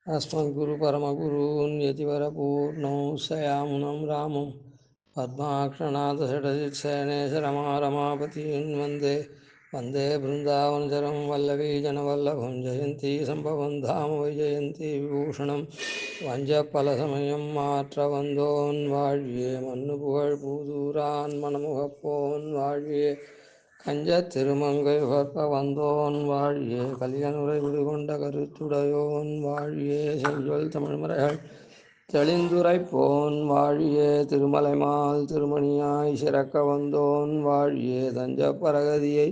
अस्मद्गुरुपरमगुरून् यतिवरपूर्णौ सयामुनं रामं पद्माक्षनाथषडजित्सेनेशरमारमापतीन् वन्दे बृन्दावनचरं वल्लवीजनवल्लभं जयन्ती सम्भवं धाम वैजयन्ती विभूषणं वञ्जफलसमयं மாற்ற வந்தோன் வாழ்வியே மண்ணு புகழ் பூதூரான் மணமுகப்போன் வாழ்வியே கஞ்ச திருமங்கை உகப்ப வந்தோன் வாழியே கலியனுரை விடுகொண்ட கருத்துடையோன் வாழியே செஞ்சொல் தமிழ்மறைகள் தெளிந்துரைப்போன் வாழியே திருமலைமால் திருமணியாய் சிறக்க வந்தோன் வாழியே தஞ்ச பரகதியை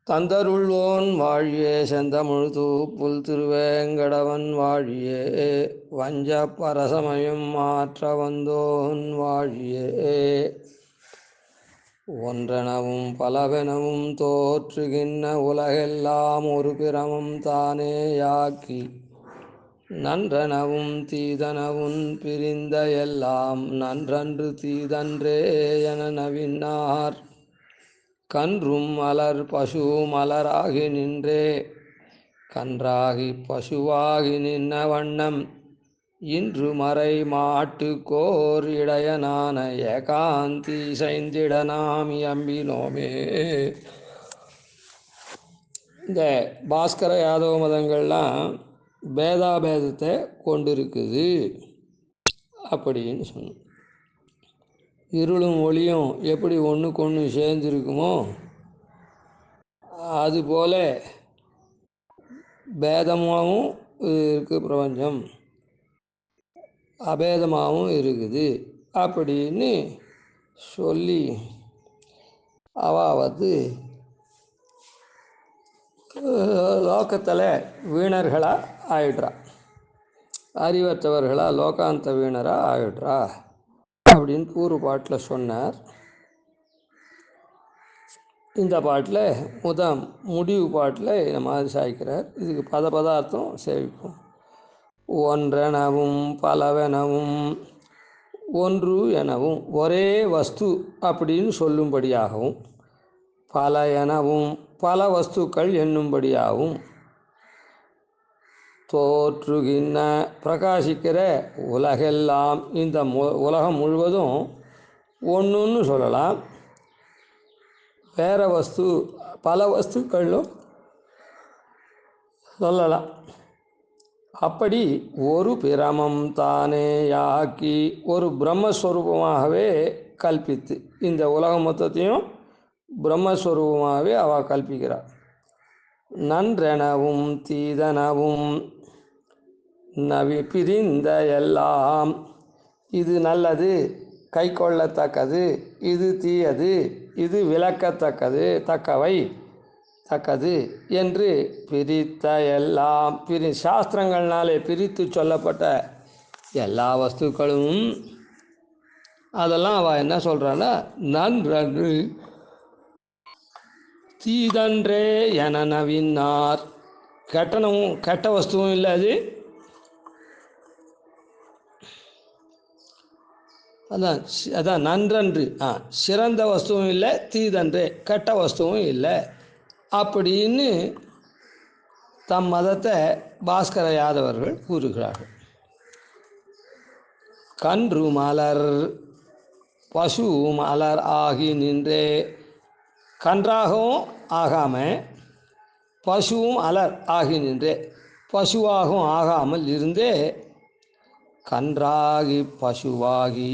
தந்தருள்வோன் வாழியே செந்தமிழ் தூப்புல் திருவேங்கடவன் வாழியே வஞ்ச பரசமயம் மாற்ற வந்தோன் வாழியே ஒன்றெனவும் பலவெனவும் தோற்றுகின்ற உலகெல்லாம் ஒரு பிரமம் தானேயாக்கி நன்றெனவும் தீதனவும் பிரிந்த எல்லாம் நன்றன்று தீதன்றே என நவினார் கன்றும் மலர் பசு மலராகி நின்றே கன்றாகி பசுவாகி நின்ன வண்ணம் இன்று மறை மாட்டுக்கோர் இடையனான ஏகாந்தி சைந்திட நாம் அம்பினோமே. இந்த பாஸ்கர யாதவ மதங்கள்லாம் பேதாபேதத்தை கொண்டிருக்குது அப்படின்னு சொன்னோம். இருளும் ஒளியும் எப்படி ஒன்றுக்கு ஒன்று சேர்ந்துருக்குமோ அதுபோல பேதமாகவும் இருக்குது, பிரபஞ்சம் அபேதமாகவும் இருக்குது அப்படின்னு சொல்லி லோகத்தில் வீணர்களாக ஆயிடுறா, அறிவற்றவர்களாக லோகாந்த வீணராக ஆயிடுறா அப்படின்னு பூர்வ பாட்டில் சொன்னார். இந்த பாட்டில் முடிவு பாட்டில் இந்த மாதிரி சாய்க்கிறார். இதுக்கு பதார்த்தம் சேவிப்போம். ஒன்றெனவும் பலவெனவும், ஒன்று எனவும் ஒரே வஸ்து அப்படின்னு சொல்லும்படியாகவும், பல எனவும் பல வஸ்துக்கள் என்னும்படியாகவும், தோற்றுகின்ற பிரகாசிக்கிற உலகெல்லாம், இந்த உலகம் முழுவதும் ஒன்றுன்னு சொல்லலாம். வேற வஸ்து பல வஸ்துக்களும் சொல்லலாம். அப்படி ஒரு பிரமம் தானேயாக்கி ஒரு பிரம்மஸ்வரூபமாகவே கல்பித்து, இந்த உலகம் மொத்தத்தையும் பிரம்மஸ்வரூபமாகவே அவள் கல்பிக்கிறாள். நன்றெனவும் தீதனவும் பிரிந்த எல்லாம், இது நல்லது கை கொள்ளத்தக்கது, இது தீயது, இது விலக்கத்தக்கது தக்கது என்று பிரித்த எல்லாம், சாஸ்திரங்கள்னாலே பிரித்து சொல்லப்பட்ட எல்லா வஸ்துக்களும் அதெல்லாம் அவள் என்ன சொல்கிறான்னா, நன்றன்று தீதன்றே என நவினார். கெட்ட வஸ்துவும் இல்லை, அதான் நன்றன்று, சிறந்த வஸ்துவும் இல்லை, தீதன்றே கெட்ட வஸ்துவும் இல்லை அப்படின்னு தம் மதத்தை பாஸ்கர யாதவர்கள் கூறுகிறார்கள். கன்று மலர் பசு மலர் ஆகி நின்றே, கன்றாகவும் ஆகாமல் பசுவும் அலர் ஆகி நின்றே, பசுவாகவும் ஆகாமல் இருந்தே கன்றாகி பசுவாகி,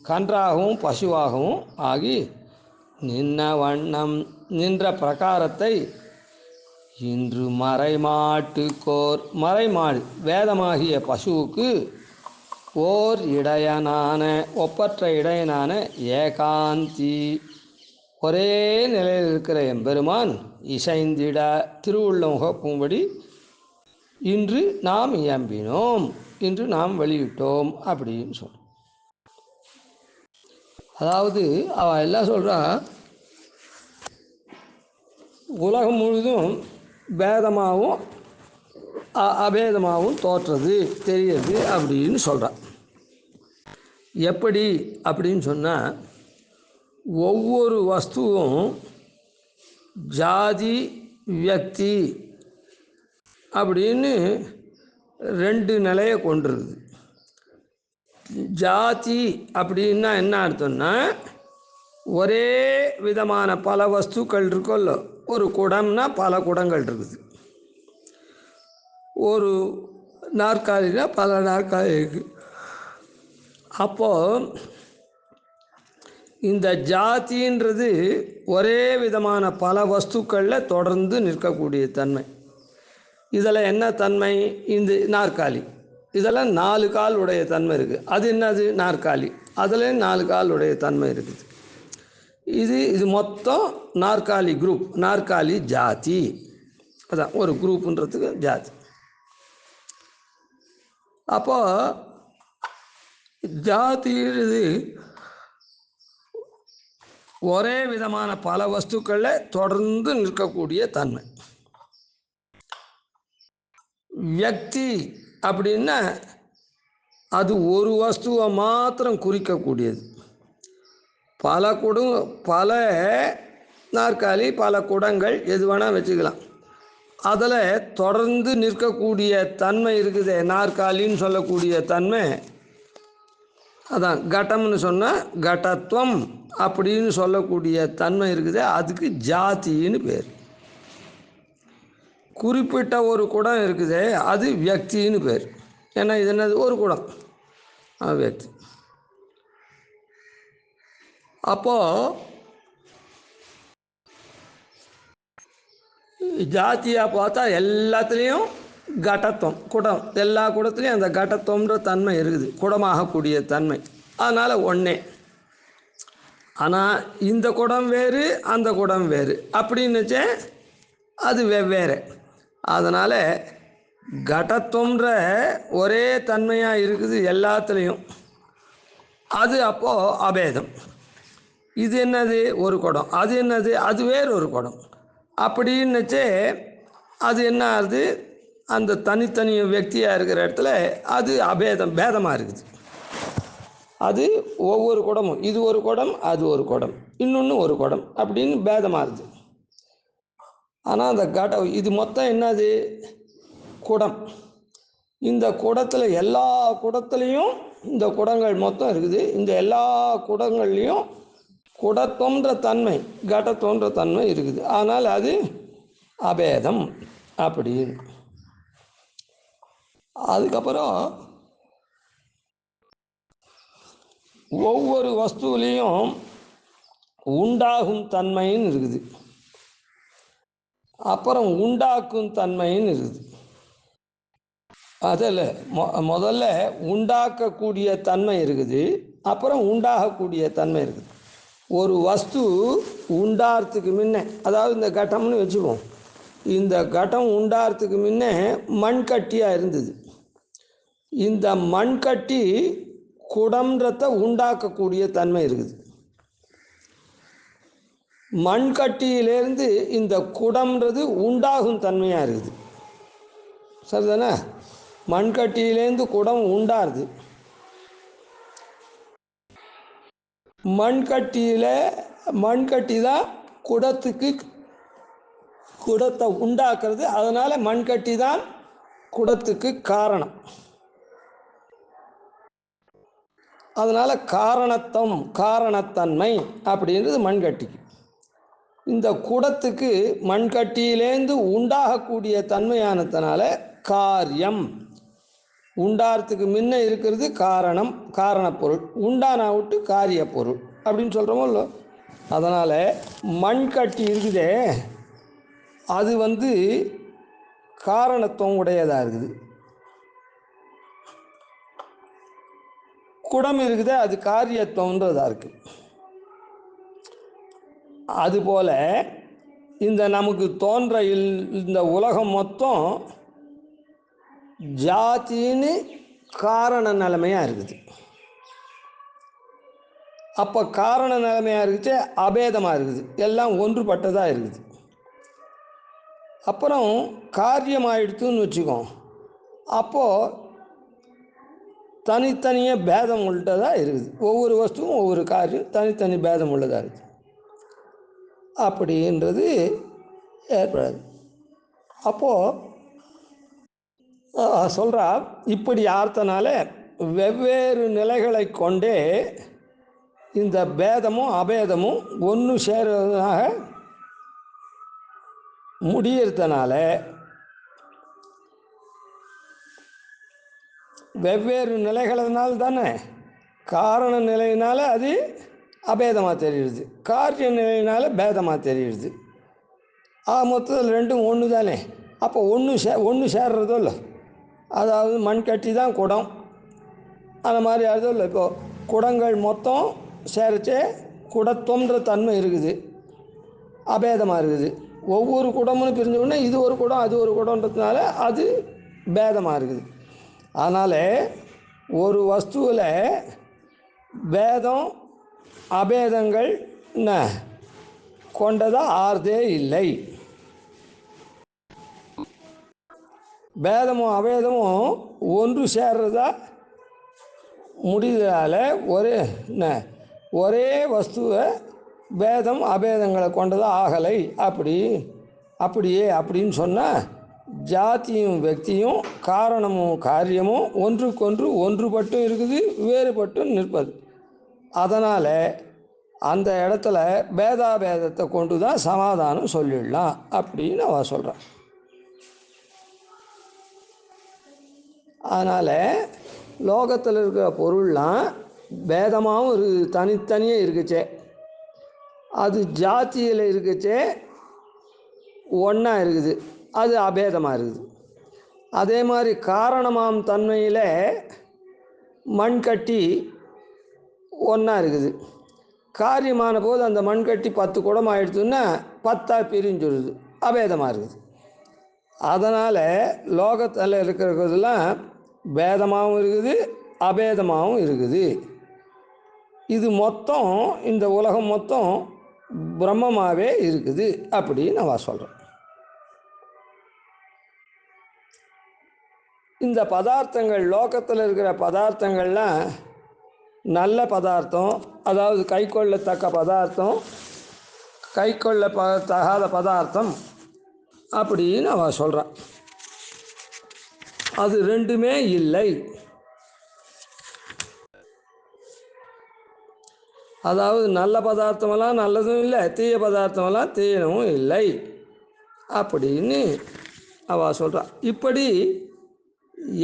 கன்றாகவும் பசுவாகவும் ஆகி நின்ன வண்ணம், நின்ற பிரகாரத்தை இன்று மறைமாட்டுக்கோர், மறைமாடு வேதமாகிய பசுவுக்கு ஓர் இடையனான ஒப்பற்ற இடையனான ஏகாந்தி ஒரே நிலையில் இருக்கிற எம்பெருமான் இசைந்திட திருவுள்ளம் உகப்பும்படி இன்று நாம் இயம்பினோம், இன்று நாம் வெளியிட்டோம் அப்படின்னு சொன்னோம். அதாவது அவள் எல்லாம் சொல்கிறா, உலகம் முழுதும் பேதமாகவும் அபேதமாகவும் தோற்றது தெரியுது அப்படின்னு சொல்கிறான். எப்படி அப்படின்னு சொன்னால், ஒவ்வொரு வஸ்துவும் ஜாதி வியக்தி அப்படின்னு 2 நிலையை கொண்டிருக்குது. ஜாதி அப்படின்னா என்ன அர்த்தம்னா, ஒரே விதமான பல வஸ்துக்கள் இருக்குல்ல. ஒரு குடம்னா பல குடங்கள் இருக்குது, ஒரு நாற்காலினா பல நாற்காலி இருக்குது. அப்போது இந்த ஜாதின்றது ஒரே விதமான பல வஸ்துக்களில் தொடர்ந்து நிற்கக்கூடிய தன்மை. இதில் என்ன தன்மை? இந்த நாற்காலி இதெல்லாம் 4 கால் உடைய தன்மை இருக்குது. அது என்னது? நாற்காலி. அதில் 4 கால் உடைய தன்மை இருக்குது. இது மொத்தம் நாற்காலி குரூப், நாற்காலி ஜாதி. அதான் ஒரு குரூப்புன்றதுக்கு ஜாதி. அப்போது ஜாதின்றது ஒரே விதமான பல வஸ்துக்களில் தொடர்ந்து நிற்கக்கூடிய தன்மை. வியக்தி அப்படின்னா அது ஒரு வஸ்துவை மாத்திரம் குறிக்கக்கூடியது. பல நாற்காலி, பல குடங்கள் எது வேணால் வச்சுக்கலாம். அதில் தொடர்ந்து நிற்கக்கூடிய தன்மை இருக்குது. நாற்காலின்னு சொல்லக்கூடிய தன்மை அதான் கட்டம்னு சொன்னால் கடத்துவம் அப்படின்னு சொல்லக்கூடிய தன்மை இருக்குது. அதுக்கு ஜாதின்னு பேர். குறிப்பிட்ட ஒரு குடம் இருக்குது, அது வியக்தின்னு பேர். ஏன்னா இது என்னது? ஒரு குடம், வியக்தி. அப்போது ஜாத்தியாக பார்த்தா எல்லாத்துலேயும் கடத்துவம், குடம், எல்லா குடத்துலேயும் அந்த கடத்துவம்ன்ற தன்மை இருக்குது, குடமாகக்கூடிய தன்மை. அதனால் ஒன்றே. ஆனால் இந்த குடம் வேறு, அந்த குடம் வேறு அப்படின்னுச்சே அது வெவ்வேறு. அதனால் கடத்துவம்ன்ற ஒரே தன்மையாக இருக்குது எல்லாத்துலேயும். அது அப்போது அபேதம். இது என்னது? ஒரு குடம். அது என்னது? அது வேறு ஒரு குடம் அப்படின்னுச்சே அது என்ன ஆகுது? அந்த தனித்தனி வியக்தியாக இருக்கிற இடத்துல அது அபேதம், பேதமாக இருக்குது. அது ஒவ்வொரு குடமும், இது ஒரு குடம், அது ஒரு குடம், இன்னொன்று ஒரு குடம் அப்படின்னு பேதமாக இருக்குது. ஆனால் அந்த இது மொத்தம் என்னது? குடம். இந்த குடத்தில் எல்லா குடத்துலேயும் இந்த குடங்கள் மொத்தம் இருக்குது. இந்த எல்லா குடங்கள்லேயும் குடத்தோன்ற தன்மை, கடத்தோன்ற தன்மை இருக்குது. ஆனால் அது அபேதம் அப்படின்னு. அதுக்கப்புறம் ஒவ்வொரு வஸ்துவிலையும் உண்டாகும் தன்மைன்னு இருக்குது, அப்புறம் உண்டாக்கும் தன்மைன்னு இருக்குது. அதில் முதல்ல உண்டாக்கக்கூடிய தன்மை இருக்குது, அப்புறம் உண்டாகக்கூடிய தன்மை இருக்குது. ஒரு வஸ்து உண்டாகிறதுக்கு முன்ன, அதாவது இந்த கட்டம்னு வச்சுக்குவோம், இந்த கட்டம் உண்டாகிறதுக்கு முன்ன மண்கட்டியாக இருந்தது. இந்த மண்கட்டி குடம்ன்றத உண்டாக்கக்கூடிய தன்மை இருக்குது. மண்கட்டியிலேருந்து இந்த குடம்ன்றது உண்டாகும் தன்மையாக இருக்குது. சரிதானே? மண்கட்டியிலேருந்து குடம் உண்டாருது. மண்கட்டி தான் குடத்தை உண்டாக்குறது. அதனால் மண்கட்டி தான் குடத்துக்கு காரணம். அதனால் காரணத்தன்மை அப்படின்றது மண்கட்டிக்கு. இந்த குடத்துக்கு மண்கட்டியிலேருந்து உண்டாகக்கூடிய தன்மையானதுனால காரியம். உண்டாகிறதுக்கு முன்ன இருக்கிறது காரணம், காரணப்பொருள். உண்டானா விட்டு காரிய பொருள் அப்படின்னு சொல்கிறோமோ இல்லை. அதனால் மண்கட்டி இருக்குதே, அது காரணத்துவம் உடையதாக இருக்குது. குடம் இருக்குதே, அது காரியத்துவன்றதாக இருக்குது. அதுபோல் இந்த நமக்கு தோன்ற இந்த உலகம் மொத்தம் ஜாதின்னு காரண நிலைமையாக இருக்குது. அப்போ காரண நிலைமையாக இருக்குச்சு, அபேதமாக இருக்குது, எல்லாம் ஒன்றுபட்டதாக இருக்குது. அப்புறம் காரியமாகிடுத்துன்னு வச்சுக்கோம், அப்போது தனித்தனியாக பேதம் உள்ளதாக இருக்குது. ஒவ்வொரு வஸ்துவும் ஒவ்வொரு காரியம் தனித்தனி பேதம் உள்ளதாக இருக்குது. அப்படின்றது ஏற்படாது. அப்போது சொல்கிறா, இப்படி ஆர்த்தனால வெவ்வேறு நிலைகளை கொண்டே இந்த பேதமும் அபேதமும் ஒன்று சேர்வதாக முடியறதுனால வெவ்வேறு நிலைகளினால் தானே காரண நிலையினால் அது அபேதமாக தெரியுது, காரிய நிலையினால் பேதமாக தெரியுது. மொத்தத்தில் ரெண்டும் ஒன்று தானே. அப்போ ஒன்று சேர்றதோ இல்லை. அதாவது மண் கட்டி தான் குடம், அந்த மாதிரி அதுவும் இல்லை. இப்போது குடங்கள் மொத்தம் சேரச்சே குடத்தொன்ற தன்மை இருக்குது, அபேதமாக இருக்குது. ஒவ்வொரு குடமும் பிரிஞ்சோடனே இது ஒரு குடம் அது ஒரு குடன்றதுனால அது பேதமாக இருக்குது. அதனால் ஒரு வஸ்துவில் பேதம் அபேதங்கள் என்ன கொண்டதாக ஆறுதே இல்லை. பேதமும் அபேதமும் ஒன்று சேர்றதா முடிதலால் ஒரே வஸ்துவை பேதம் அபேதங்களை கொண்டதாக ஆகலை. அப்படியே அப்படின்னு சொன்னால் ஜாத்தியும் வெக்தியும் காரணமும் காரியமும் ஒன்றுக்கொன்று ஒன்றுபட்டும் இருக்குது, வேறுபட்டும் நிற்பது. அதனால் அந்த இடத்துல பேதாபேதத்தை கொண்டு தான் சமாதானம் சொல்லிடலாம் அப்படின்னு அவ சொல்கிறான். அதனால் லோகத்தில் இருக்கிற பொருள்லாம் பேதமாகவும் இருக்குது, தனித்தனியே இருக்குச்சே. அது ஜாத்தியில் இருக்குச்சே ஒன்றா இருக்குது, அது அபேதமாக இருக்குது. அதே மாதிரி காரணமாம் தன்மையில் மண்கட்டி ஒன்றா இருக்குது. காரியமான போது அந்த மண்கட்டி 10 குடம் ஆகிடுச்சுன்னா 10 பிரிஞ்சுடுது, அபேதமாக இருக்குது. அதனால் லோகத்தில் இருக்கிறதெல்லாம் பேதமாகவும் இருக்குது, அபேதமாகவும் இருக்குது. இது மொத்தம், இந்த உலகம் மொத்தம் பிரம்மமாகவே இருக்குது அப்படின்னு நான் சொல்கிறேன். இந்த பதார்த்தங்கள், லோகத்தில் இருக்கிற பதார்த்தங்கள்லாம் நல்ல பதார்த்தம், அதாவது கை கொள்ளத்தக்க பதார்த்தம், கை கொள்ள தகாத பதார்த்தம் அப்படின்னு அவன் சொல்கிறான். அது ரெண்டுமே இல்லை. அதாவது நல்ல பதார்த்தமெல்லாம் நல்லதும் இல்லை, தீய பதார்த்தமெல்லாம் தீயனும் இல்லை அப்படின்னு அவள் சொல்கிறான். இப்படி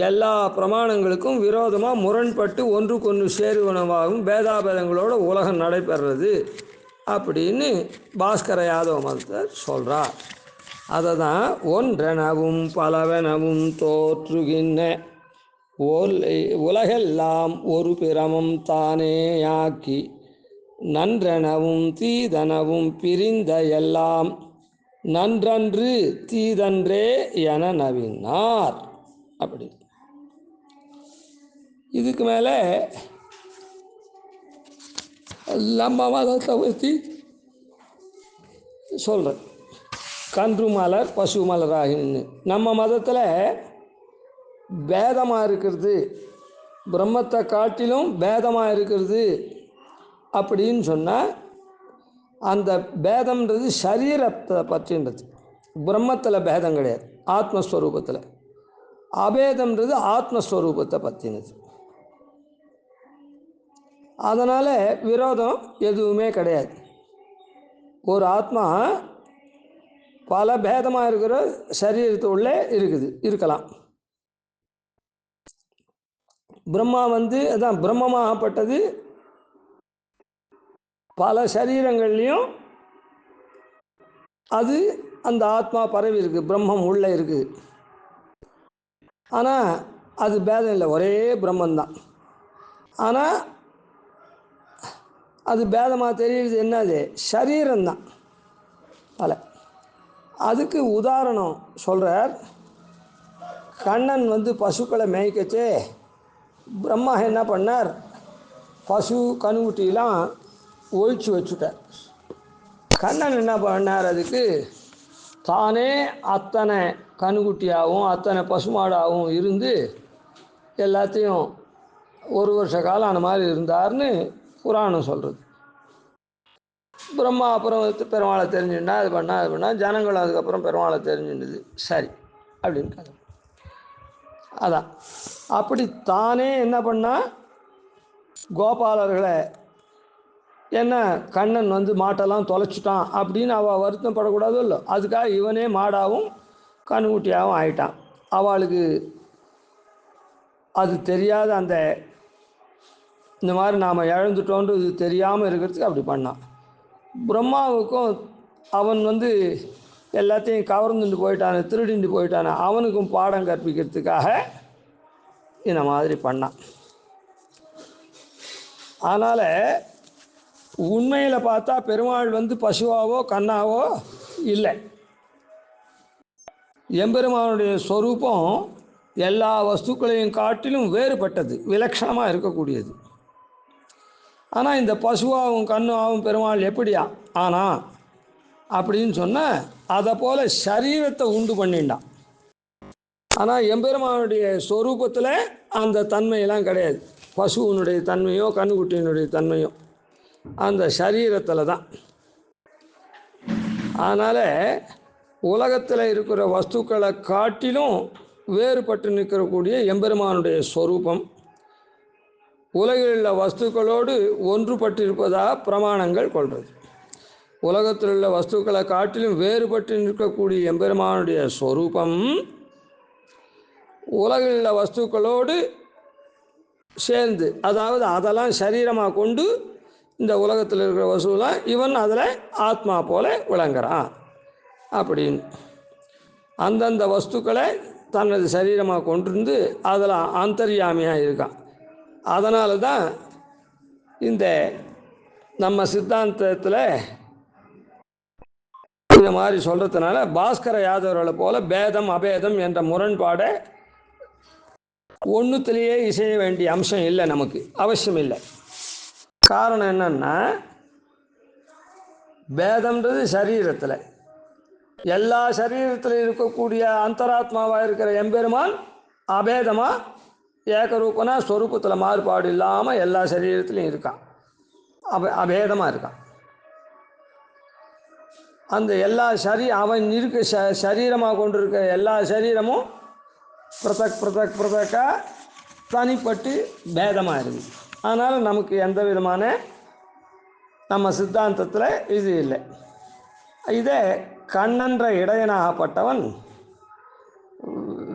எல்லா பிரமாணங்களுக்கும் விரோதமாக முரண்பட்டு ஒன்றுக்கொன்று சேருவனவாகவும் பேதாபேதங்களோட உலகம் நடைபெறுறது அப்படின்னு பாஸ்கர யாதவ மதத்தர் சொல்கிறார். அதை தான் ஒன்றெனவும் பலவெனவும் தோற்றுகின்ற உலகெல்லாம் ஒரு பிரமம் தானேயாக்கி நன்றெனவும் தீதனவும் பிரிந்த எல்லாம் நன்றன்று தீதன்றே என நவினார். அப்படி இதுக்கு மேலே நம்ம மதத்தை பற்றி சொல்கிறேன். கன்று மலர் பசு மலர் ஆகின்னு நம்ம மதத்தில் பேதமாக இருக்கிறது, பிரம்மத்தை காட்டிலும் பேதமாக இருக்கிறது அப்படின்னு சொன்னால் அந்த பேதம்ன்றது சரீரத்தை பற்றின்றது. பிரம்மத்தில் பேதம் கிடையாது, ஆத்மஸ்வரூபத்தில். அபேதம்ன்றது ஆத்மஸ்வரூபத்தை பற்றினது. அதனால் விரோதம் எதுவுமே கிடையாது. ஒரு ஆத்மா பல பேதமாக இருக்கிற சரீரத்து உள்ளே இருக்கலாம். பிரம்மா அதான் பிரம்மமாகப்பட்டது பல சரீரங்கள்லேயும் அது அந்த ஆத்மா பரவி இருக்குது, பிரம்மம் உள்ளே இருக்குது. ஆனால் அது பேதம் இல்லை, ஒரே பிரம்மந்தான். ஆனால் அது பேதமாக தெரியுது என்னது? சரீரம்தான் பல. அதுக்கு உதாரணம் சொல்கிறார். கண்ணன் பசுக்களை மேய்க்கச்சே பிரம்மா என்ன பண்ணார்? பசு கணுக்குட்டிலாம் ஒழிச்சு வச்சுட்டார். கண்ணன் என்ன பண்ணார்? அதுக்கு தானே அத்தனை கணுக்குட்டியாகவும் அத்தனை பசுமாடாகவும் இருந்து எல்லாத்தையும் ஒரு வருஷ காலம் அந்த மாதிரி இருந்தார்னு புராணம் சொல்கிறது. பிரம்மா அப்புறம் பெருமாளை தெரிஞ்சுட்டா அது பண்ணால் ஜனங்களும் அதுக்கப்புறம் பெருமாளை தெரிஞ்சுட்டுது. சரி அப்படின்னு கதை. அதான் அப்படி தானே என்ன பண்ணா, கோபாலர்களை என்ன கண்ணன் வந்து மாட்டெல்லாம் தொலைச்சிட்டான் அப்படின்னு அவள் வருத்தப்படக்கூடாதோ இல்லை, அதுக்காக இவனே மாடாகவும் கண்ணுக்குட்டியாகவும் ஆயிட்டான். அவளுக்கு அது தெரியாத அந்த இந்த மாதிரி நாம் இழந்துட்டோன்றது தெரியாமல் இருக்கிறதுக்கு அப்படி பண்ணான். பிரம்மாவுக்கும் அவன் வந்து எல்லாத்தையும் கவர்ந்துட்டு போயிட்டானே, திருடிட்டு போயிட்டானே, அவனுக்கும் பாடம் கற்பிக்கிறதுக்காக இந்த மாதிரி பண்ணான். அதனால் உண்மையில் பார்த்தா பெருமாள் வந்து பசுவாவோ கண்ணாவோ இல்லை. எம்பெருமானுடைய ஸ்வரூபம் எல்லா வஸ்துக்களையும் காட்டிலும் வேறுபட்டது, விலட்சணமாக இருக்கக்கூடியது. ஆனால் இந்த பசுவாகவும் கண்ணாவும் பெருமாள் எப்படியா ஆனால் அப்படின்னு சொன்னால் அதை போல் சரீரத்தை உண்டு பண்ணிட்டான். ஆனால் எம்பெருமானுடைய ஸ்வரூபத்தில் அந்த தன்மையெல்லாம் கிடையாது. பசுவனுடைய தன்மையோ கண்ணுக்குட்டியினுடைய தன்மையோ அந்த சரீரத்தில் தான். அதனால் உலகத்தில் இருக்கிற வஸ்துக்களை காட்டிலும் வேறுபட்டு நிற்கக்கூடிய எம்பெருமானுடைய ஸ்வரூபம் உலகில் உள்ள வஸ்துக்களோடு ஒன்றுபட்டிருப்பதாக பிரமாணங்கள் கொள்வது. உலகத்தில் உள்ள வஸ்துக்களை காட்டிலும் வேறுபட்டு நிற்கக்கூடிய எம்பெருமானுடைய ஸ்வரூபம் உலகில் உள்ள வஸ்துக்களோடு சேர்ந்து, அதாவது அதெல்லாம் சரீரமாக கொண்டு இந்த உலகத்தில் இருக்கிற வஸ்துலாம் இவன் அதில் ஆத்மா போல விளங்குறான் அப்படின்னு அந்தந்த வஸ்துக்களை தனது சரீரமாக கொண்டிருந்து அதில் ஆந்தர்யாமியாக இருக்கான். அதனால தான் இந்த நம்ம சித்தாந்தத்தில் இந்த மாதிரி சொல்கிறதுனால பாஸ்கர யாதவர்களை போல பேதம் அபேதம் என்ற முரண்பாடை ஒன்றுத்திலேயே இசைய வேண்டிய அம்சம் இல்லை, நமக்கு அவசியம் இல்லை. காரணம் என்னன்னா, பேதம்ன்றது சரீரத்தில், எல்லா சரீரத்தில் இருக்கக்கூடிய அந்தராத்மாவாக இருக்கிற எம்பெருமான் அபேதமாக ஏகரூபனா ஸ்வரூபத்தில் மாறுபாடு இல்லாமல் எல்லா சரீரத்திலையும் இருக்கான், அபேதமாக இருக்கான். அந்த எல்லா அவன் இருக்க சரீரமாக கொண்டிருக்கிற எல்லா சரீரமும் பிரதக்காக தனிப்பட்டு பேதமாக இருக்குது. அதனால் நமக்கு எந்த விதமான நம்ம சித்தாந்தத்தில் இது இல்லை. இதே கண்ணன்ற இடையனாகப்பட்டவன்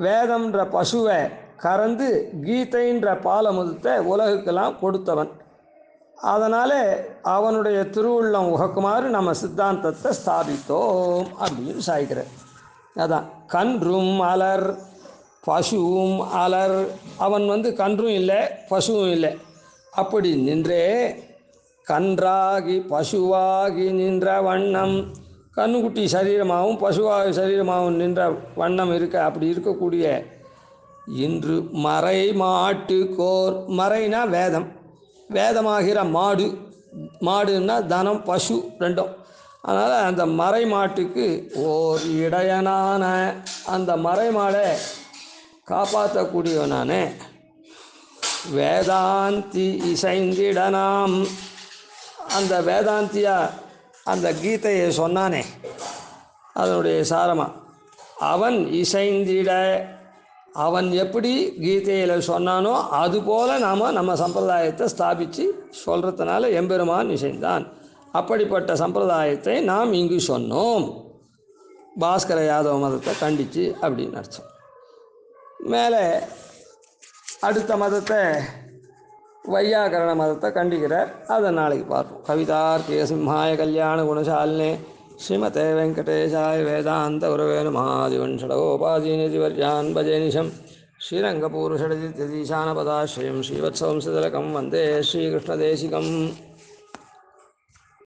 வேதம்ன்ற பசுவை கறந்து கீதைன்ற பாலமுதத்தை உலகுக்கெல்லாம் கொடுத்தவன். அதனால் அவனுடைய திருவுள்ளம் உகக்குமாறு நம்ம சித்தாந்தத்தை ஸ்தாபித்தோம் அப்படின்னு சாய்க்கிறார். அதான் கன்றும் அலர் பசுவும் அலர். அவன் வந்து கன்றும் இல்லை பசுவும் இல்லை, அப்படி நின்றே கன்றாகி பசுவாகி நின்ற வண்ணம், கண்ணுக்குட்டி சரீரமாகவும் பசுவாக சரீரமாகவும் நின்ற வண்ணம் இருக்க. அப்படி இருக்கக்கூடிய இன்று மறை மாட்டு கோர், மறைனா வேதம், வேதமாகிற மாடு, மாடுன்னா தனம் பசு ரெண்டும். அதனால் அந்த மறை மாட்டுக்கு ஓர் இடையனான அந்த மறை மாடை காப்பாற்றக்கூடியவனானே வேதாந்தி இசைந்திடனாம். அந்த வேதாந்தியா அந்த கீதையை சொன்னானே அதனுடைய சாரமாக அவன் இசைந்திட, அவன் எப்படி கீதையில் சொன்னானோ அதுபோல் நாம் நம்ம சம்பிரதாயத்தை ஸ்தாபித்து சொல்கிறதுனால எம்பெருமான் இசைந்தான். அப்படிப்பட்ட சம்பிரதாயத்தை நாம் இங்கு சொன்னோம், பாஸ்கர யாதவ மதத்தை கண்டித்து அப்படின்னு அர்த்தம். மேலே அடுத்த மதத்தை வையாகரண மதத்தை கண்டிக்கிறார், அதை நாளைக்கு பார்ப்போம். கவிதார்க்கிய சிம்ஹாய கல்யாண குணசாலினே ஸ்ரீமதே வெங்கடேசாய வேதாந்த உரவே நமஹாதிவன் ஷடகோபாதீனிதிவர்யான் பஜேனிஷம் ஸ்ரீரங்கபூருஷடதித்யதீசானபதாஸ்ரயம் ஸ்ரீவத்சவம் சிதலகம் வந்தே ஸ்ரீகிருஷ்ணதேசிகம்.